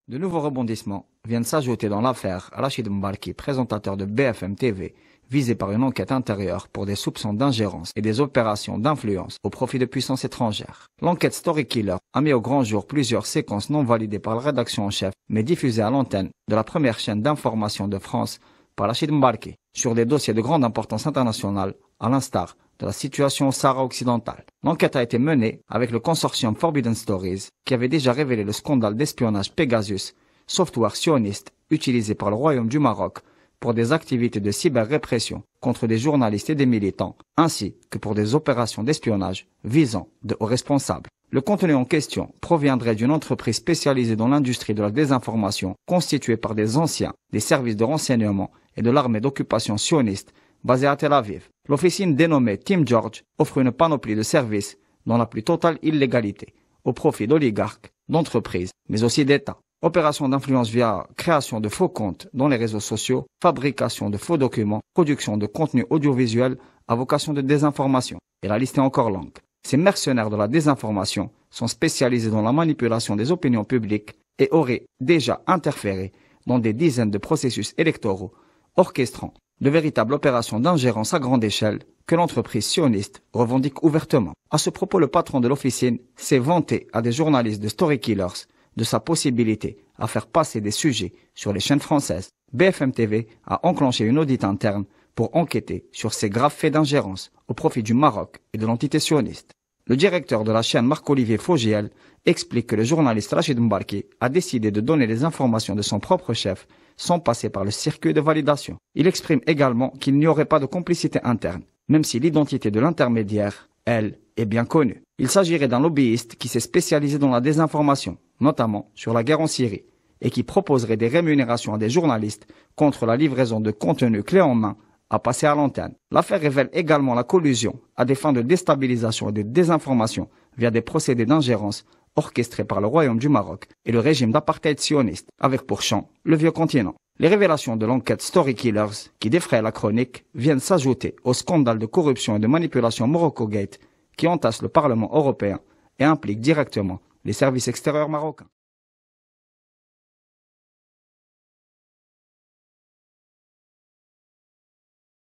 De nouveaux rebondissements viennent s'ajouter dans l'affaire Rachid Mbarki, présentateur de BFM TV, visé par une enquête intérieure pour des soupçons d'ingérence et des opérations d'influence au profit de puissances étrangères. L'enquête Storykiller a mis au grand jour plusieurs séquences non validées par la rédaction en chef, mais diffusées à l'antenne de la première chaîne d'information de France par Rachid Mbarki, sur des dossiers de grande importance internationale, à l'instar de la situation au Sahara occidental. L'enquête a été menée avec le consortium Forbidden Stories, qui avait déjà révélé le scandale d'espionnage Pegasus, software sioniste utilisé par le Royaume du Maroc pour des activités de cyber-répression contre des journalistes et des militants, ainsi que pour des opérations d'espionnage visant de hauts responsables. Le contenu en question proviendrait d'une entreprise spécialisée dans l'industrie de la désinformation, constituée par des anciens des services de renseignement et de l'armée d'occupation sioniste basée à Tel Aviv. L'officine dénommée Team George offre une panoplie de services dans la plus totale illégalité, au profit d'oligarques, d'entreprises, mais aussi d'États. Opérations d'influence via création de faux comptes dans les réseaux sociaux, fabrication de faux documents, production de contenu audiovisuel à vocation de désinformation. Et la liste est encore longue. Ces mercenaires de la désinformation sont spécialisés dans la manipulation des opinions publiques et auraient déjà interféré dans des dizaines de processus électoraux, orchestrant de véritables opérations d'ingérence à grande échelle que l'entreprise sioniste revendique ouvertement. À ce propos, le patron de l'officine s'est vanté à des journalistes de Storykillers de sa possibilité à faire passer des sujets sur les chaînes françaises. BFM TV a enclenché une audit interne pour enquêter sur ces graves faits d'ingérence au profit du Maroc et de l'entité sioniste. Le directeur de la chaîne Marc-Olivier Fogiel explique que le journaliste Rachid Mbarki a décidé de donner les informations de son propre chef sans passer par le circuit de validation. Il exprime également qu'il n'y aurait pas de complicité interne, même si l'identité de l'intermédiaire, elle, est bien connue. Il s'agirait d'un lobbyiste qui s'est spécialisé dans la désinformation, notamment sur la guerre en Syrie, et qui proposerait des rémunérations à des journalistes contre la livraison de contenu clé en main à passer à l'antenne. L'affaire révèle également la collusion à des fins de déstabilisation et de désinformation via des procédés d'ingérence orchestrés par le Royaume du Maroc et le régime d'apartheid sioniste, avec pour champ le vieux continent. Les révélations de l'enquête Storykillers, qui défraie la chronique, viennent s'ajouter au scandale de corruption et de manipulation Morocco Gate qui entasse le Parlement européen et implique directement les services extérieurs marocains.